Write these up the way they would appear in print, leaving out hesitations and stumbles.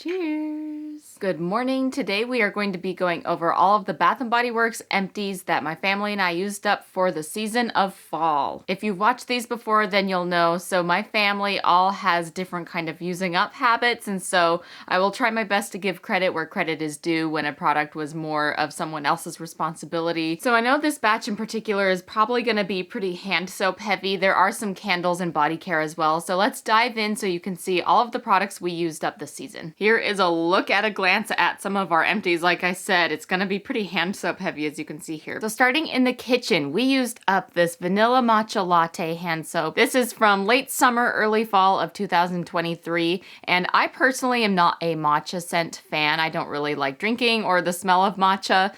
Cheers! Good morning. Today we are going to be going over all of the Bath & Body Works empties that my family and I used up for the season of fall. If you've watched these before, then you'll know. So my family all has different kind of using up habits, and so I will try my best to give credit where credit is due when a product was more of someone else's responsibility. So I know this batch in particular is probably going to be pretty hand soap heavy. There are some candles and body care as well. So let's dive in so you can see all of the products we used up this season. Here is a look at a glance at some of our empties. Like I said, it's going to be pretty hand soap heavy as you can see here. So starting in the kitchen, we used up this vanilla matcha latte hand soap. This is from late summer, early fall of 2023, and I personally am not a matcha scent fan. I don't really like drinking or the smell of matcha.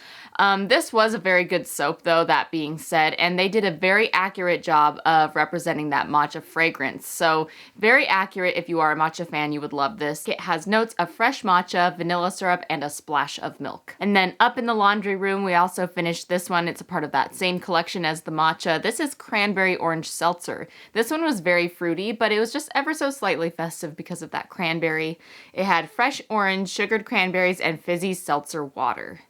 This was a very good soap though, that being said, and they did a very accurate job of representing that matcha fragrance. So very accurate. If you are a matcha fan, you would love this. It has notes of fresh matcha, vanilla syrup, and a splash of milk. And then up in the laundry room, we also finished this one. It's a part of that same collection as the matcha. This is cranberry orange seltzer. This one was very fruity, but it was just ever so slightly festive because of that cranberry. It had fresh orange, sugared cranberries, and fizzy seltzer water.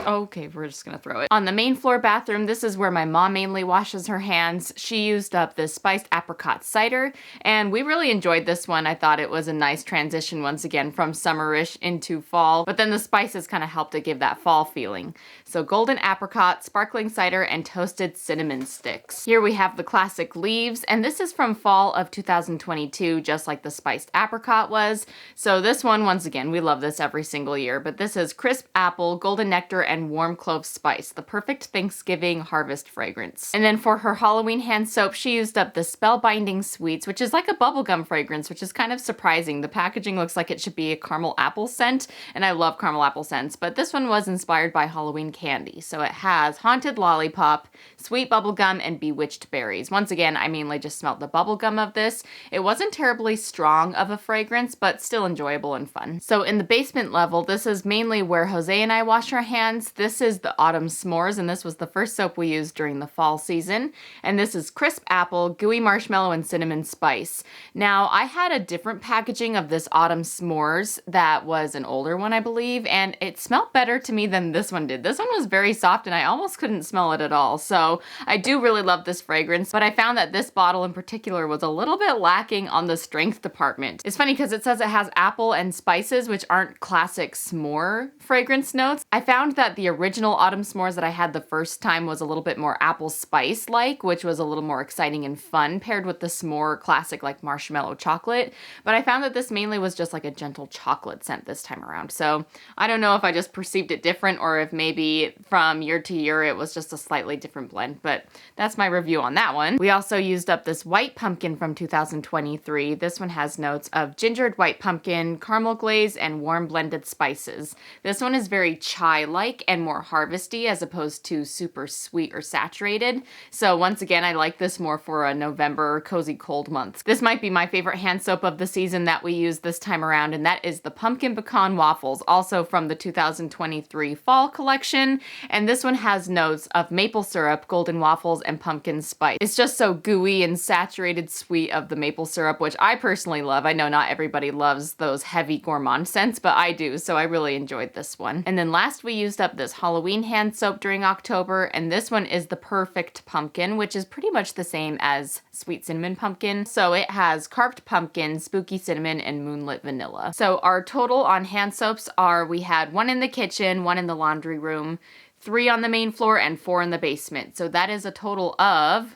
Okay, we're just gonna throw it. On the main floor bathroom, this is where my mom mainly washes her hands. She used up this spiced apricot cider, and we really enjoyed this one. I thought it was a nice transition once again from summerish into fall, but then the spices kind of helped to give that fall feeling. So golden apricot, sparkling cider, and toasted cinnamon sticks. Here we have the classic leaves, and this is from fall of 2022, just like the spiced apricot was. So this one, once again, we love this every single year, but this is crisp apple, golden nectar, and warm clove spice, the perfect Thanksgiving harvest fragrance. And then for her Halloween hand soap, she used up the Spellbinding Sweets, which is like a bubblegum fragrance, which is kind of surprising. The packaging looks like it should be a caramel apple scent, and I love caramel apple scents, but this one was inspired by Halloween candy. So it has Haunted Lollipop, Sweet Bubblegum, and Bewitched Berries. Once again, I mainly just smelled the bubblegum of this. It wasn't terribly strong of a fragrance, but still enjoyable and fun. So in the basement level, this is mainly where Jose and I wash our hands. This is the Autumn S'mores, and this was the first soap we used during the fall season. And this is crisp apple, gooey marshmallow, and cinnamon spice. Now, I had a different packaging of this Autumn S'mores that was an older one, I believe, and it smelled better to me than this one did. This one was very soft, and I almost couldn't smell it at all. So I do really love this fragrance, but I found that this bottle in particular was a little bit lacking on the strength department. It's funny because it says it has apple and spices, which aren't classic s'more fragrance notes. I found that the original Autumn S'mores that I had the first time was a little bit more apple spice-like, which was a little more exciting and fun, paired with the s'more classic like marshmallow chocolate. But I found that this mainly was just like a gentle chocolate scent this time around. So I don't know if I just perceived it different or if maybe from year to year it was just a slightly different blend, but that's my review on that one. We also used up this white pumpkin from 2023. This one has notes of gingered white pumpkin, caramel glaze, and warm blended spices. This one is very chai-like and more harvesty as opposed to super sweet or saturated. So once again, I like this more for a November cozy cold month. This might be my favorite hand soap of the season that we used this time around, and that is the Pumpkin Pecan Waffles, also from the 2023 fall collection. And this one has notes of maple syrup, golden waffles, and pumpkin spice. It's just so gooey and saturated sweet of the maple syrup, which I personally love. I know not everybody loves those heavy gourmand scents, but I do, so I really enjoyed this one. And then last we used up this Halloween hand soap during October, and this one is the Perfect Pumpkin, which is pretty much the same as Sweet Cinnamon Pumpkin. So it has carved pumpkin, spooky cinnamon, and moonlit vanilla. So our total on hand soaps are, we had 1 in the kitchen, 1 in the laundry room, 3 on the main floor, and 4 in the basement. So that is a total of,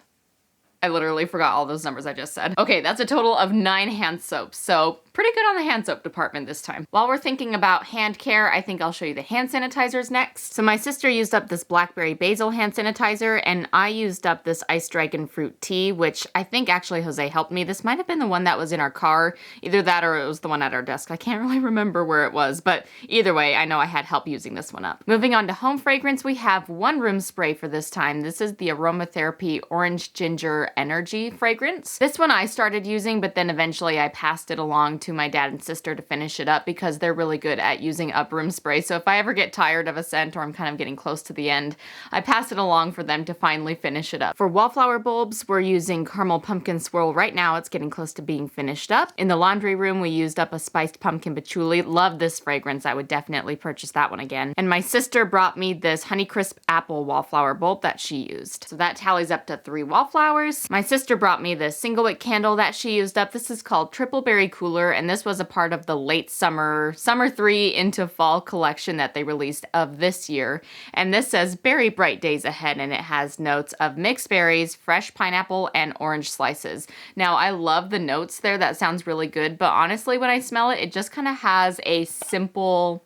I literally forgot all those numbers I just said. Okay, that's a total of 9 hand soaps. So pretty good on the hand soap department this time. While we're thinking about hand care, I think I'll show you the hand sanitizers next. So my sister used up this blackberry basil hand sanitizer, and I used up this ice dragon fruit tea, which I think actually Jose helped me. This might have been the one that was in our car. Either that or it was the one at our desk. I can't really remember where it was, but either way, I know I had help using this one up. Moving on to home fragrance, we have one room spray for this time. This is the Aromatherapy Orange Ginger Energy fragrance. This one I started using, but then eventually I passed it along to my dad and sister to finish it up because they're really good at using up room spray. So if I ever get tired of a scent or I'm kind of getting close to the end, I pass it along for them to finally finish it up. For wallflower bulbs, we're using caramel pumpkin swirl. Right now it's getting close to being finished up. In the laundry room, we used up a spiced pumpkin patchouli. Love this fragrance. I would definitely purchase that one again. And my sister brought me this Honeycrisp apple wallflower bulb that she used. So that tallies up to 3 wallflowers. My sister brought me this single wick candle that she used up. This is called Triple Berry Cooler, and this was a part of the late summer 3 into fall collection that they released of this year. And this says berry bright days ahead, and it has notes of mixed berries, fresh pineapple, and orange slices. Now, I love the notes there. That sounds really good, but honestly, when I smell it, it just kind of has a simple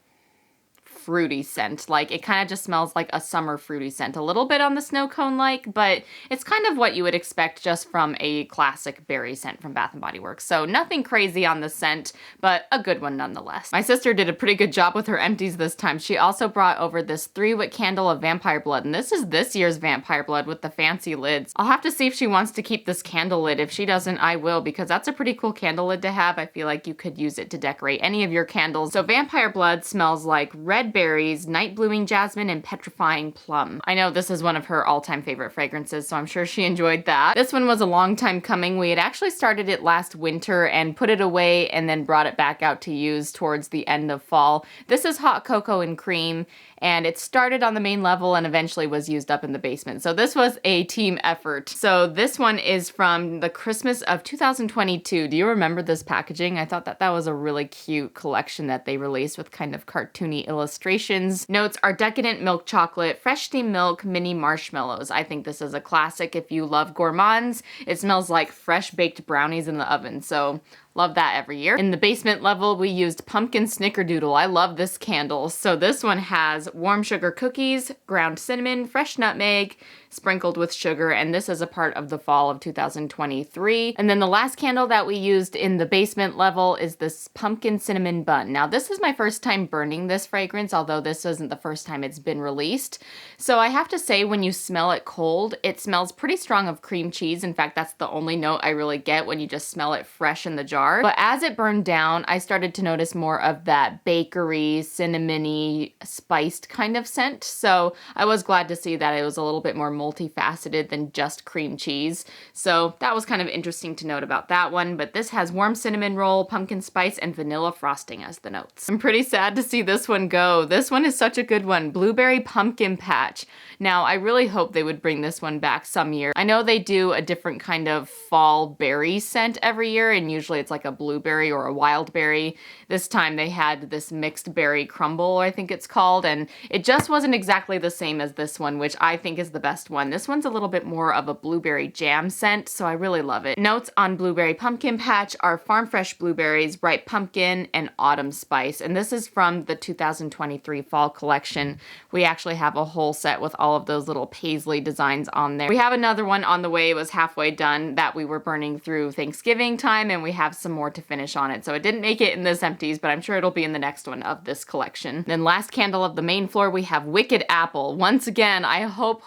fruity scent. Like, it kind of just smells like a summer fruity scent. A little bit on the snow cone like, but it's kind of what you would expect just from a classic berry scent from Bath & Body Works. So nothing crazy on the scent, but a good one nonetheless. My sister did a pretty good job with her empties this time. She also brought over this 3-wick candle of vampire blood, and this is this year's vampire blood with the fancy lids. I'll have to see if she wants to keep this candle lid. If she doesn't, I will, because that's a pretty cool candle lid to have. I feel like you could use it to decorate any of your candles. So vampire blood smells like red berries, night blooming jasmine, and petrifying plum. I know this is one of her all-time favorite fragrances, so I'm sure she enjoyed that. This one was a long time coming. We had actually started it last winter and put it away and then brought it back out to use towards the end of fall. This is hot cocoa and cream, and it started on the main level and eventually was used up in the basement. So this was a team effort. So this one is from the Christmas of 2022. Do you remember this packaging? I thought that was a really cute collection that they released with kind of cartoony illustrations. Notes are decadent milk chocolate, fresh steamed milk, mini marshmallows. I think this is a classic if you love gourmands. It smells like fresh baked brownies in the oven. So love that every year. In the basement level, we used pumpkin snickerdoodle. I love this candle. So this one has warm sugar cookies, ground cinnamon, fresh nutmeg, sprinkled with sugar, and this is a part of the fall of 2023. And then the last candle that we used in the basement level is this pumpkin cinnamon bun. Now, this is my first time burning this fragrance, although this isn't the first time it's been released. So I have to say, when you smell it cold, it smells pretty strong of cream cheese. In fact, that's the only note I really get when you just smell it fresh in the jar. But as it burned down, I started to notice more of that bakery, cinnamony, spiced kind of scent. So I was glad to see that it was a little bit more multifaceted than just cream cheese. So that was kind of interesting to note about that one. But this has warm cinnamon roll, pumpkin spice, and vanilla frosting as the notes. I'm pretty sad to see this one go. This one is such a good one. Blueberry pumpkin patch. Now, I really hope they would bring this one back some year. I know they do a different kind of fall berry scent every year, and usually it's like a blueberry or a wild berry. This time they had this mixed berry crumble, I think it's called, and it just wasn't exactly the same as this one, which I think is the best one. This one's a little bit more of a blueberry jam scent, so I really love it. Notes on blueberry pumpkin patch are farm fresh blueberries, ripe pumpkin, and autumn spice, and this is from the 2023 fall collection. We actually have a whole set with all of those little paisley designs on there. We have another one on the way. It was halfway done that we were burning through Thanksgiving time, and we have some more to finish on it. So it didn't make it in this empties, but I'm sure it'll be in the next one of this collection. Then last candle of the main floor, we have Wicked Apple. Once again, I hope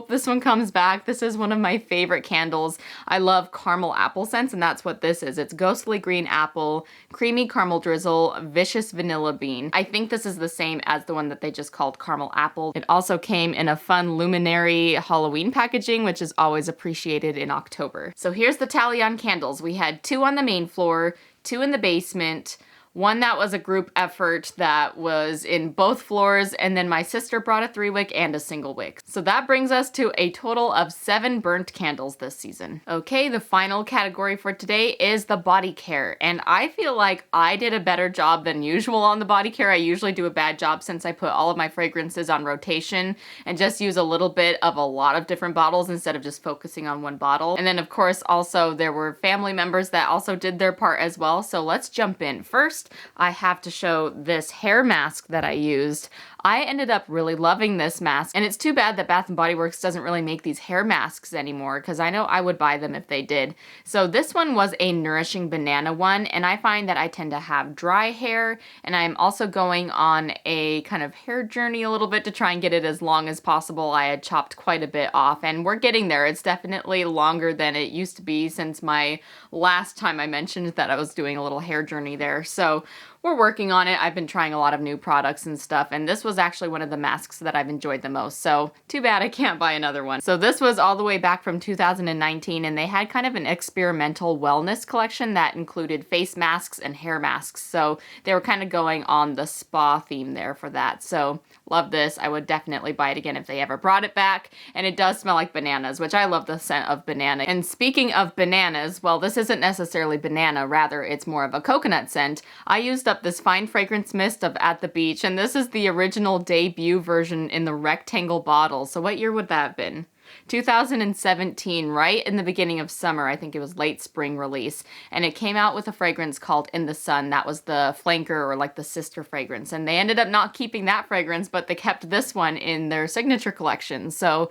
this one comes back. This is one of my favorite candles. I love caramel apple scents, and that's what this is. It's ghostly green apple, creamy caramel drizzle, vicious vanilla bean. I think this is the same as the one that they just called caramel apple. It also came in a fun luminary Halloween packaging, which is always appreciated in October. So here's the tally on candles. We had 2 on the main floor, 2 in the basement, 1 that was a group effort that was in both floors, and then my sister brought a 3-wick and a single wick. So that brings us to a total of 7 burnt candles this season. Okay, the final category for today is the body care, and I feel like I did a better job than usual on the body care. I usually do a bad job since I put all of my fragrances on rotation and just use a little bit of a lot of different bottles instead of just focusing on one bottle. And then of course also there were family members that also did their part as well, so let's jump in. First, first, I have to show this hair mask that I used. I ended up really loving this mask, and it's too bad that Bath & Body Works doesn't really make these hair masks anymore, because I know I would buy them if they did. So this one was a Nourishing Banana one, and I find that I tend to have dry hair, and I'm also going on a kind of hair journey a little bit to try and get it as long as possible. I had chopped quite a bit off, and we're getting there. It's definitely longer than it used to be since my last time I mentioned that I was doing a little hair journey there. So we're working on it. I've been trying a lot of new products and stuff, and this was actually one of the masks that I've enjoyed the most, so too bad I can't buy another one. So this was all the way back from 2019, and they had kind of an experimental wellness collection that included face masks and hair masks, so they were kind of going on the spa theme there for that. So love this. I would definitely buy it again if they ever brought it back, and it does smell like bananas, which I love the scent of banana. And speaking of bananas, well, this isn't necessarily banana, rather it's more of a coconut scent. I used up this fine fragrance mist of At the Beach, and this is the original debut version in the rectangle bottle. So what year would that have been? 2017, right in the beginning of summer. I think it was late spring release, and it came out with a fragrance called In the Sun. That was the flanker, or like the sister fragrance, and they ended up not keeping that fragrance, but they kept this one in their signature collection. So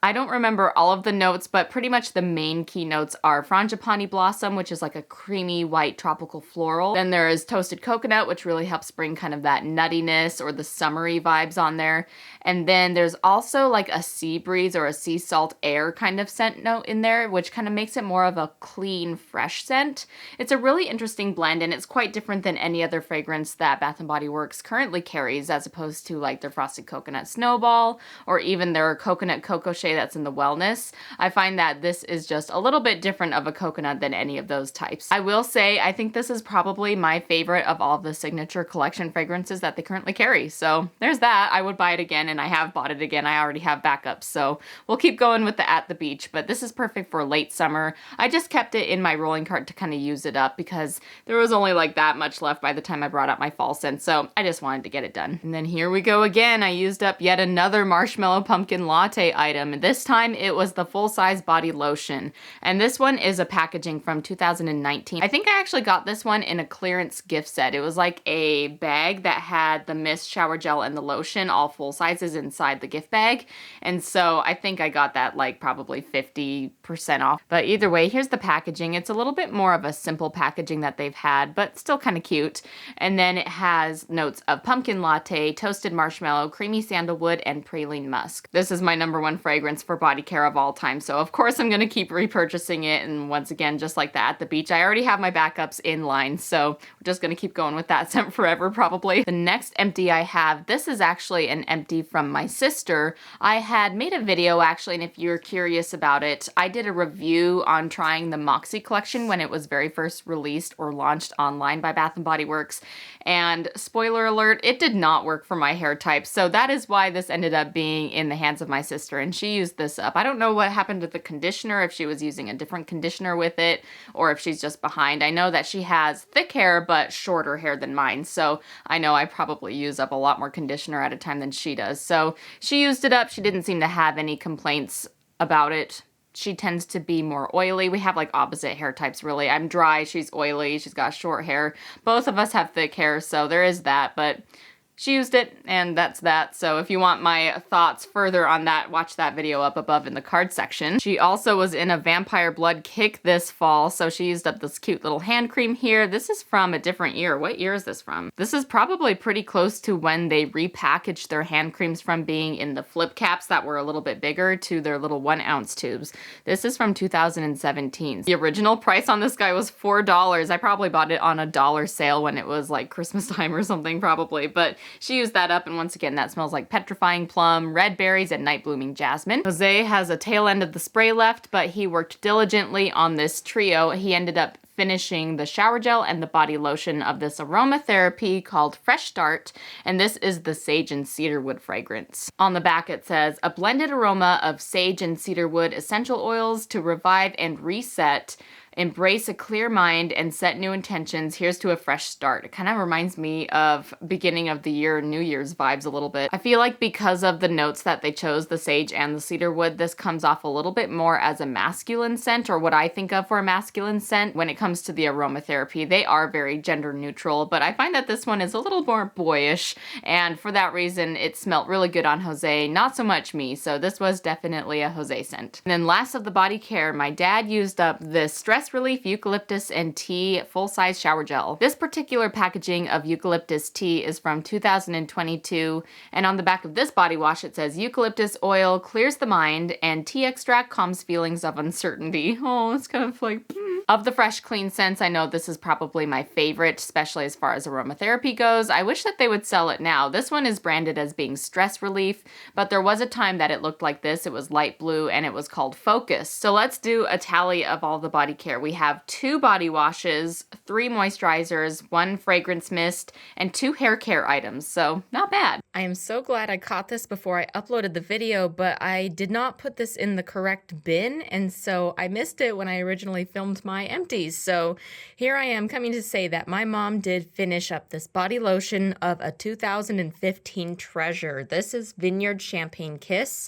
I don't remember all of the notes, but pretty much the main key notes are frangipani blossom, which is like a creamy white tropical floral. Then there is toasted coconut, which really helps bring kind of that nuttiness or the summery vibes on there. And then there's also like a sea breeze or a sea salt air kind of scent note in there, which kind of makes it more of a clean, fresh scent. It's a really interesting blend, and it's quite different than any other fragrance that Bath & Body Works currently carries, as opposed to like their Frosted Coconut Snowball or even their Coconut Cocoa Shea that's in the wellness. I find that this is just a little bit different of a coconut than any of those types. I will say, I think this is probably my favorite of all of the signature collection fragrances that they currently carry. So there's that. I would buy it again, and I have bought it again. I already have backups, so we'll keep going with the At the Beach, but this is perfect for late summer. I just kept it in my rolling cart to kind of use it up because there was only like that much left by the time I brought out my fall scent, so I just wanted to get it done. And then here we go again. I used up yet another marshmallow pumpkin latte item, and this time it was the full-size body lotion. And this one is a packaging from 2019. I think I actually got this one in a clearance gift set. It was like a bag that had the mist, shower gel, and the lotion, all full sizes inside the gift bag. And so I think I got that like probably 50% off. But either way, here's the packaging. It's a little bit more of a simple packaging that they've had, but still kind of cute. And then it has notes of pumpkin latte, toasted marshmallow, creamy sandalwood, and praline musk. This is my #1 fragrance for body care of all time, so of course I'm going to keep repurchasing it. And once again, just like that At the Beach, I already have my backups in line, so we're just going to keep going with that scent forever probably. The next empty I have, this is actually an empty from my sister. I had made a video actually, and if you're curious about it, I did a review on trying the Moxie collection when it was very first released or launched online by Bath & Body Works, and spoiler alert, it did not work for my hair type, so that is why this ended up being in the hands of my sister, and she used this up. I don't know what happened to the conditioner, if she was using a different conditioner with it, or if she's just behind. I know that she has thick hair, but shorter hair than mine, so I know I probably use up a lot more conditioner at a time than she does. So she used it up. She didn't seem to have any complaints about it. She tends to be more oily. We have like opposite hair types really. I'm dry, she's oily, she's got short hair. Both of us have thick hair, so there is that, but she used it, and that's that. So if you want my thoughts further on that, watch that video up above in the card section. She also was in a Vampire Blood kick this fall, so she used up this cute little hand cream here. This is from a different year. What year is this from? This is probably pretty close to when they repackaged their hand creams from being in the flip caps that were a little bit bigger to their little 1-ounce tubes. This is from 2017. The original price on this guy was $4. I probably bought it on a dollar sale when it was like Christmas time or something probably, but she used that up, and once again, that smells like petrifying plum, red berries, and night blooming jasmine. Jose has a tail end of the spray left, but he worked diligently on this trio. He ended up finishing the shower gel and the body lotion of this aromatherapy called Fresh Start, and this is the sage and cedarwood fragrance. On the back it says, a blended aroma of sage and cedarwood essential oils to revive and reset Embrace a clear mind and set new intentions. Here's to a fresh start. It kind of reminds me of beginning of the year, New Year's vibes a little bit. I feel like because of the notes that they chose, the sage and the cedarwood, this comes off a little bit more as a masculine scent, or what I think of for a masculine scent when it comes to the aromatherapy. They are very gender neutral, but I find that this one is a little more boyish, and for that reason, it smelled really good on Jose, not so much me, so this was definitely a Jose scent. And then last of the body care, my dad used up this Stress Relief Eucalyptus and Tea full-size shower gel. This particular packaging of eucalyptus tea is from 2022, and on the back of this body wash it says eucalyptus oil clears the mind and tea extract calms feelings of uncertainty. Oh, it's kind of like... Of the fresh, clean scents, I know this is probably my favorite, especially as far as aromatherapy goes. I wish that they would sell it now. This one is branded as being Stress Relief, but there was a time that it looked like this. It was light blue and it was called Focus. So let's do a tally of all the body care. We have 2 body washes, 3 moisturizers, 1 fragrance mist, and 2 hair care items. So not bad. I am so glad I caught this before I uploaded the video, but I did not put this in the correct bin, and so I missed it when I originally filmed my empties. So here I am coming to say that my mom did finish up this body lotion of a 2015 treasure. This is Vineyard Champagne Kiss,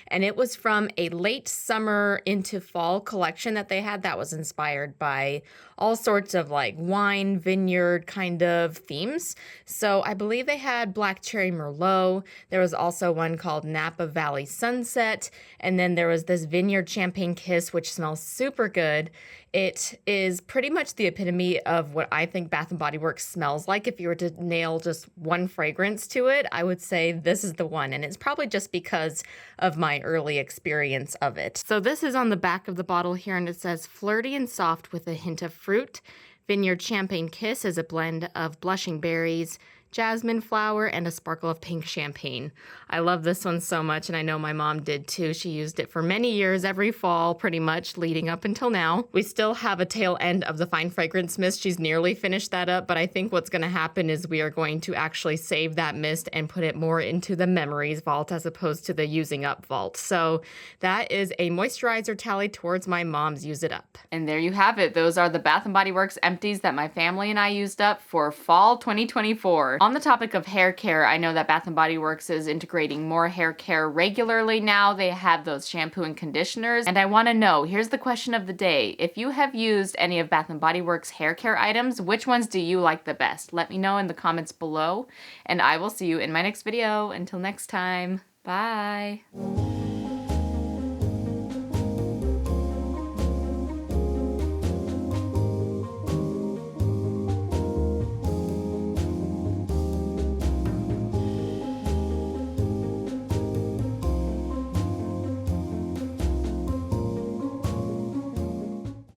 and it was from a late summer into fall collection that they had that was inspired by all sorts of like wine, vineyard kind of themes. So I believe they had Black Cherry Merlot. There was also one called Napa Valley Sunset. And then there was this Vineyard Champagne Kiss, which smells super good. It is pretty much the epitome of what I think Bath & Body Works smells like. If you were to nail just one fragrance to it, I would say this is the one. And it's probably just because of my early experience of it. So this is on the back of the bottle here, and it says flirty and soft with a hint of fruit. Vineyard Champagne Kiss is a blend of blushing berries, jasmine flower, and a sparkle of pink champagne. I love this one so much, and I know my mom did too. She used it for many years, every fall, pretty much, leading up until now. We still have a tail end of the Fine Fragrance Mist. She's nearly finished that up, but I think what's going to happen is we are going to actually save that mist and put it more into the memories vault as opposed to the using up vault. So that is a moisturizer tally towards my mom's use it up. And there you have it. Those are the Bath & Body Works empties that my family and I used up for fall 2024. On the topic of hair care, I know that Bath & Body Works is integrating more hair care regularly now. They have those shampoo and conditioners. And I want to know, here's the question of the day. If you have used any of Bath & Body Works hair care items, which ones do you like the best? Let me know in the comments below, and I will see you in my next video. Until next time, bye.